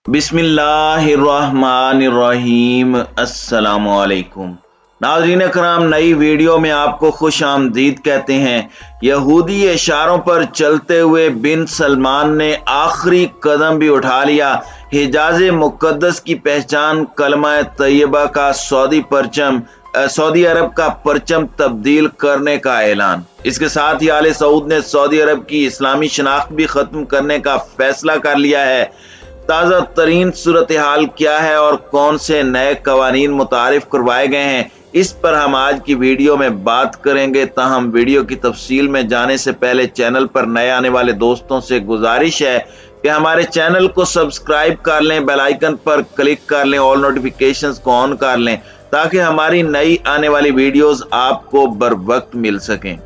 बिस्मिल्लाहिर्रहमानिर्रहीम। अस्सलाम वालेकुम नाज़रीन कराम, नई वीडियो में आपको खुश आमदीद कहते हैं। यहूदी इशारों पर चलते हुए बिन सलमान ने आखिरी कदम भी उठा लिया। हिजाज मुक़द्दस की पहचान कलमा तैयबा का सऊदी अरब का परचम तब्दील करने का ऐलान। इसके साथ ही आले सऊद ने सऊदी अरब की इस्लामी शनाख्त भी खत्म करने का फैसला कर लिया है। ताज़ा तरीन सूरत हाल क्या है और कौन से नए कवानीन मुतारिफ करवाए गए हैं, इस पर हम आज की वीडियो में बात करेंगे। ताहम वीडियो की तफसील में जाने से पहले चैनल पर नए आने वाले दोस्तों से गुजारिश है कि हमारे चैनल को सब्सक्राइब कर लें, बेल आइकन पर क्लिक कर लें, ऑल नोटिफिकेशंस को ऑन कर लें ताकि हमारी नई आने वाली वीडियोस आपको बर वक्त मिल सकें।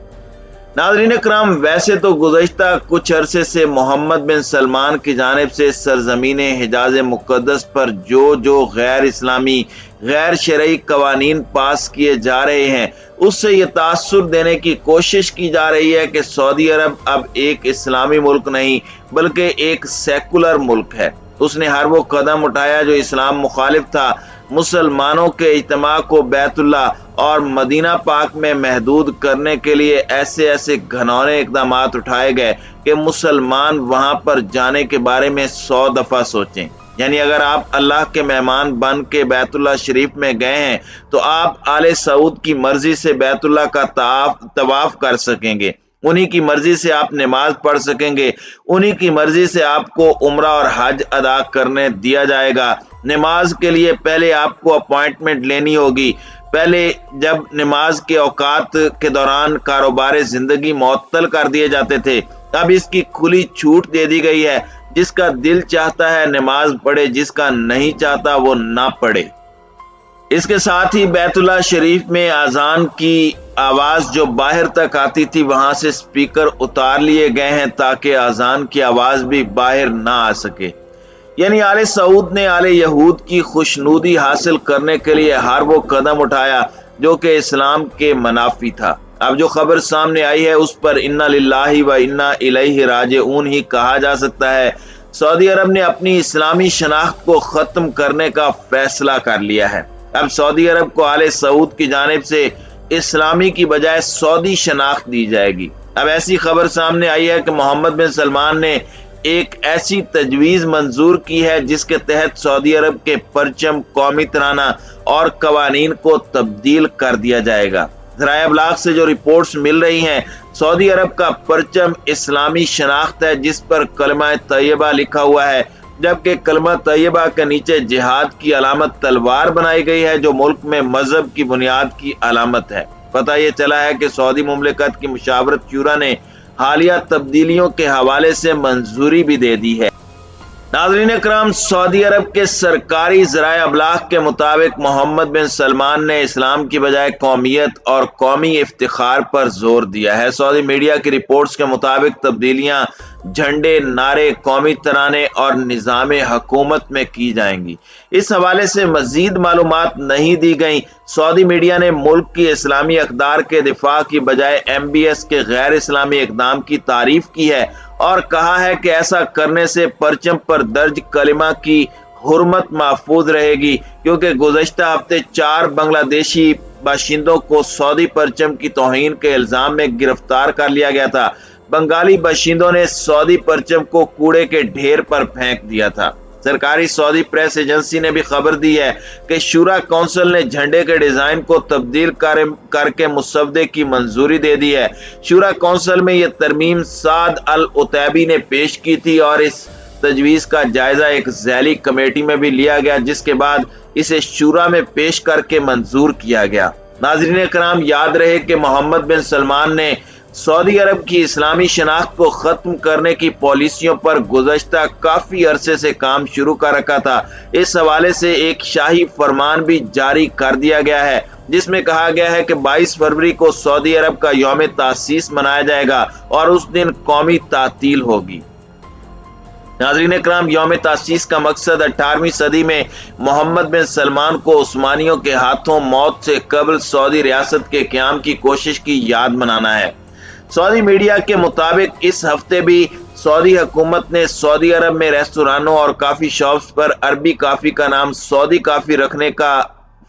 नाज़रीन कराम, वैसे तो गुज़श्ता कुछ अरसे से मोहम्मद बिन सलमान की जानिब से सरजमीन हिजाज मुक़द्दस पर जो गैर इस्लामी गैर शरई कवानीन पास किए जा रहे हैं, उससे ये तासुर देने की कोशिश की जा रही है कि सऊदी अरब अब एक इस्लामी मुल्क नहीं बल्कि एक सेकुलर मुल्क है। उसने हर वो कदम उठाया जो इस्लाम मुखालिफ था। मुसलमानों के इज्तिमा को बैतुल्ला और मदीना पाक में महदूद करने के लिए ऐसे घनौने इकदाम उठाए गए कि मुसलमान वहां पर जाने के बारे में 100 दफा सोचें। यानी अगर आप अल्लाह के मेहमान बन के बैतुल्ला शरीफ में गए हैं तो आप आले सऊद की मर्जी से बैतुल्ला का तवाफ कर सकेंगे, उन्हीं की मर्जी से आप नमाज पढ़ सकेंगे, उन्हीं की मर्जी से आपको उम्रा और हज अदा करने दिया जाएगा। नमाज के लिए पहले आपको अपॉइंटमेंट लेनी होगी। पहले जब नमाज के औकात के दौरान कारोबार जिंदगी मुअत्तल कर दिए जाते थे, अब इसकी खुली छूट दे दी गई है। जिसका दिल चाहता है नमाज पढ़े, जिसका नहीं चाहता वो ना पढ़े। इसके साथ ही बैतुल्ला शरीफ में अजान की आवाज जो बाहर तक आती थी, वहां से स्पीकर उतार लिए गए हैं ताकि अजान की आवाज भी बाहर ना आ सके। यानी आले सऊद ने आले यहूद की खुशनुदी हासिल करने के लिए हर वो कदम उठाया जो कि इस्लाम के मनाफी था। अब जो खबर सामने आई है उस पर इन्ना लिल्लाहि व इन्ना इलैहि राजिऊन ही कहा जा सकता है। सऊदी अरब ने अपनी इस्लामी शनाख्त को खत्म करने का फैसला कर लिया है। अब सऊदी अरब को आले सऊद की जानिब से इस्लामी की बजाय सऊदी शनाख्त दी जाएगी। अब ऐसी खबर सामने आई है कि मोहम्मद बिन सलमान ने एक ऐसी तजवीज मंजूर की है जिसके तहत सऊदी अरब के परचम, कौमी तराना और कवानीन को तब्दील कर दिया जाएगा। ज़राए अबलाग से जो रिपोर्ट्स मिल रही हैं, सऊदी अरब का परचम इस्लामी शनाख्त है जिस पर कलमा तैयबा लिखा हुआ है, जबकि कलमा तैयबा के नीचे जिहाद की अलामत तलवार बनाई गई है जो मुल्क में मजहब की बुनियाद की अलामत है। पता ये चला है कि सऊदी मुमलिकत की मुशावरत शूरा ने हालिया तब्दीलियों के हवाले से मंजूरी भी दे दी है। नाज़रीन कराम, सऊदी अरब के सरकारी ज़राए अबलाग के मुताबिक मोहम्मद बिन सलमान ने इस्लाम की बजाय कौमियत और कौमी इफ्तिखार पर जोर दिया है। सऊदी मीडिया की रिपोर्ट्स के मुताबिक तब्दीलियां झंडे, नारे, कौमी तराने और निज़ाम हुकूमत में की जाएंगी। इस हवाले से मजीद मालूमात नहीं दी गई। सऊदी मीडिया ने मुल्क की इस्लामी अक़दार के दिफा की बजाय MBS के गैर इस्लामी इक़दाम की तारीफ की है और कहा है कि ऐसा करने से परचम पर दर्ज कलिमा की हुर्मत महफूज रहेगी, क्योंकि गुज़श्ता हफ्ते 4 बांग्लादेशी बाशिंदों को सऊदी परचम की तौहीन के इल्जाम में गिरफ्तार कर लिया गया था। बंगाली बाशिंदों ने सऊदी परचम को कूड़े के ढेर पर फेंक दिया था। सरकारी सऊदी प्रेस एजेंसी ने भी खबर दी है कि शूरा काउंसिल ने झंडे के डिजाइन को तब्दील करके मुसवदे की मंजूरी दे दी है। शूरा काउंसिल में यह तरमीम साद अल उतैबी ने पेश की थी और इस तजवीज का जायजा एक ज़ैली कमेटी में भी लिया गया, जिसके बाद इसे शूरा में पेश करके मंजूर किया गया। नाज़रीन कराम, याद रहे कि मोहम्मद बिन सलमान ने सऊदी अरब की इस्लामी शनाख्त को खत्म करने की पॉलिसियों पर गुज़श्ता काफी अरसे से काम शुरू कर रखा था। इस हवाले से एक शाही फरमान भी जारी कर दिया गया है जिसमें कहा गया है कि 22 फरवरी को सऊदी अरब का यौम तासीस मनाया जाएगा और उस दिन कौमी तातील होगी। नाज़रीन कराम, यौम तासीस का मकसद 18वीं सदी में मोहम्मद बिन सलमान को उस्मानियों के हाथों मौत से कबल सऊदी रियासत के क़याम की कोशिश की याद मनाना है। सऊदी मीडिया के मुताबिक इस हफ्ते भी सऊदी हुकूमत ने सऊदी अरब में रेस्टोरानों और काफ़ी शॉप्स पर अरबी काफ़ी का नाम सऊदी काफ़ी रखने का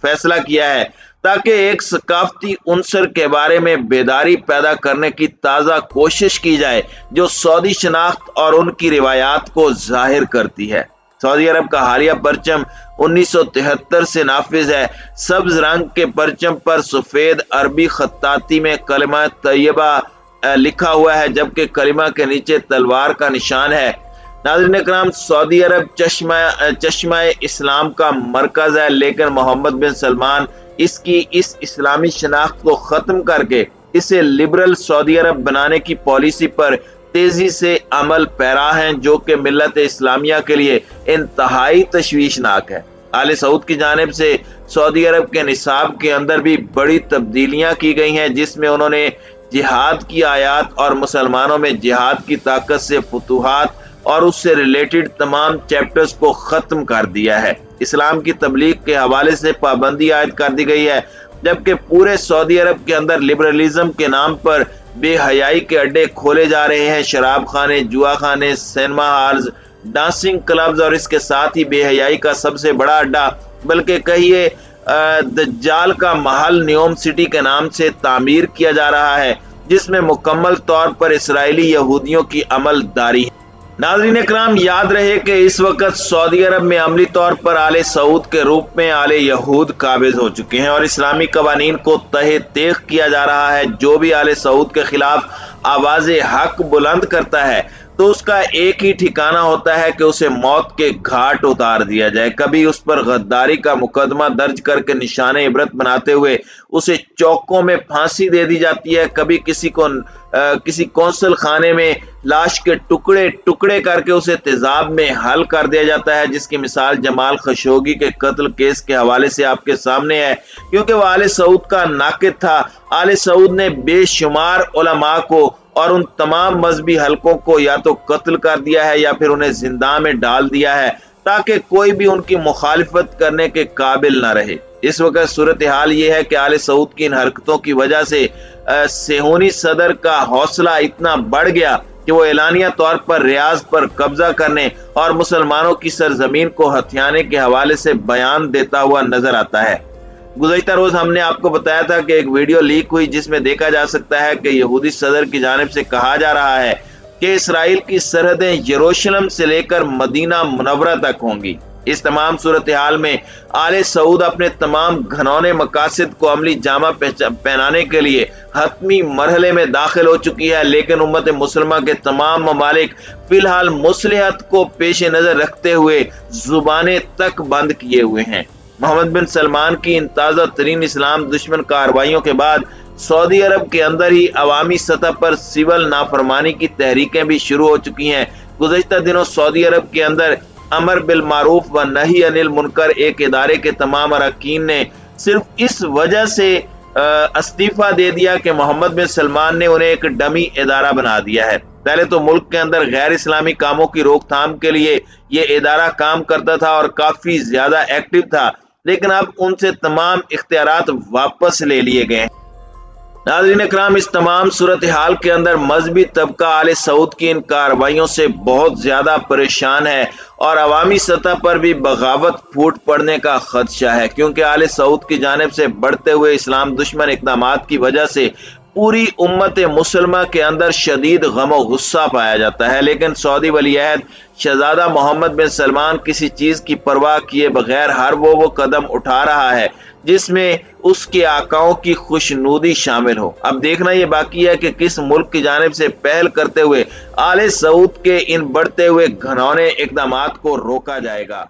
फैसला किया है, ताकि एक सकाफती उनसर के बारे में बेदारी पैदा करने की ताज़ा कोशिश की जाए जो सऊदी शनाख्त और उनकी रिवायात को जाहिर करती है। सऊदी अरब का हालिया परचम 1973 से नाफिज है। सब्ज रंग के परचम पर सफेद अरबी खत्ताती में कलिमा तैयबा लिखा हुआ है, जबकि कलिमा के नीचे तलवार का निशान है। नाज़रीन कराम, सऊदी अरब चश्मा इस्लाम का मरकज है, लेकिन मोहम्मद बिन सलमान इसकी इस इस्लामी शनाख्त को खत्म करके इसे लिबरल सऊदी अरब बनाने की पॉलिसी पर तेजी से अमल पैरा हैं, जो कि मिल्लत इस्लामिया के लिए इंतहाई तशवीशनाक है। आले सऊद की जानिब से सऊदी अरब के निसाब के अंदर भी बड़ी तब्दीलियां की गई हैं, जिसमें उन्होंने जिहाद की आयात और मुसलमानों में जिहाद की ताकत से फुतूहात और उससे रिलेटेड तमाम चैप्टर्स को खत्म कर दिया है। इस्लाम की तबलीग के हवाले से पाबंदी आयद कर दी गई है, जबकि पूरे सऊदी अरब के अंदर लिबरलिज्म के नाम पर बेहयाई के अड्डे खोले जा रहे हैं। शराब खाने, जुआ खाने, सिनेमा हॉल्स, डांसिंग क्लब्स और इसके साथ ही बेहयाई का सबसे बड़ा अड्डा बल्कि कहिए दज्जाल का महल न्योम सिटी के नाम से तामीर किया जा रहा है, जिसमें मुकम्मल तौर पर इसराइली यहूदियों की अमलदारी है। नाज़रीन इकराम, याद रहे कि इस वक्त सऊदी अरब में अमली तौर पर आले सऊद के रूप में आले यहूद काबिज हो चुके हैं और इस्लामी कवानीन को तहे तेख किया जा रहा है। जो भी आले सऊद के खिलाफ आवाज़े हक बुलंद करता है तो उसका एक ही ठिकाना होता है कि उसे मौत के घाट उतार दिया जाए। कभी उस पर गद्दारी का मुकदमा दर्ज करके निशाने इबरत बनाते हुए उसे चौकों में फांसी दे दी जाती है, कभी किसी कौंसल खाने में लाश के टुकड़े टुकड़े करके उसे तेजाब में हल कर दिया जाता है, जिसकी मिसाल जमाल खशोगी के कत्ल केस के हवाले से आपके सामने है। क्योंकि वह आले सऊद का नाकिद था, आले सऊद ने बेशुमार उलमा को और उन तमाम मजहबी हलकों को या तो कत्ल कर दिया है या फिर उन्हें जिंदा में डाल दिया है, ताकि कोई भी उनकी मुखालिफत करने के काबिल न रहे। इस वक्त सूरत हाल ये है कि आले सऊद की इन हरकतों की वजह से सेहूनी सदर का हौसला इतना बढ़ गया कि वो एलानिया तौर पर रियाज पर कब्जा करने और मुसलमानों की सरजमीन को हथियाने के हवाले से बयान देता हुआ नजर आता है। गुज़श्ता रोज हमने आपको बताया था कि एक वीडियो लीक हुई जिसमें देखा जा सकता है कि यहूदी सदर की जानिब से कहा जा रहा है कि इसराइल की सरहदें यरूशलेम से लेकर मदीना मुनव्वरा तक होंगी। इस तमाम सूरत हाल में आले सऊद अपने तमाम घनौने मकासद को अमली जामा पहनाने के लिए हतमी मरहले में दाखिल हो चुकी है, लेकिन उम्मत मुसलमा के तमाम ममालिक फिलहाल मुसलिहत को पेश नजर रखते हुए जुबानें तक बंद किए हुए हैं। मोहम्मद बिन सलमान की इन ताज़ा तरीन इस्लाम दुश्मन कार्रवाइयों के बाद सऊदी अरब के अंदर ही अवामी सतह पर सिविल नाफरमानी की तहरीकें भी शुरू हो चुकी हैं। गुज़श्ता दिनों सऊदी अरब के अंदर अमर बिल मारूफ व नही अनिल मुनकर एक इदारे के तमाम अरकान ने सिर्फ इस वजह से इस्तीफा दे दिया कि मोहम्मद बिन सलमान ने उन्हें एक डमी इदारा बना दिया है। पहले तो मुल्क के अंदर गैर इस्लामी कामों की रोकथाम के लिए ये इदारा काम करता था और काफी ज्यादा एक्टिव था, लेकिन अब उनसे तमाम इख्तियारात वापस ले लिए गए। नाज़रीन इकराम, इस तमाम सूरत हाल के अंदर मजहबी तबका आले सऊद की इन कार्रवाइयों से बहुत ज्यादा परेशान है और अवामी सतह पर भी बगावत फूट पड़ने का खदशा है, क्योंकि आले सऊद की जानिब से बढ़ते हुए इस्लाम दुश्मन इक़दामात की वजह से पूरी उम्मत मुसलमा के अंदर शदीद गम गुस्सा पाया जाता है। लेकिन सऊदी वलीअहद शहजादा मोहम्मद बिन सलमान किसी चीज की परवाह किए बगैर हर वो कदम उठा रहा है जिसमें उसके आकाओं की खुशनुदी शामिल हो। अब देखना ये बाकी है कि किस मुल्क की जानिब से पहल करते हुए आले सऊद के इन बढ़ते हुए घनौने इक़दामात को रोका जाएगा।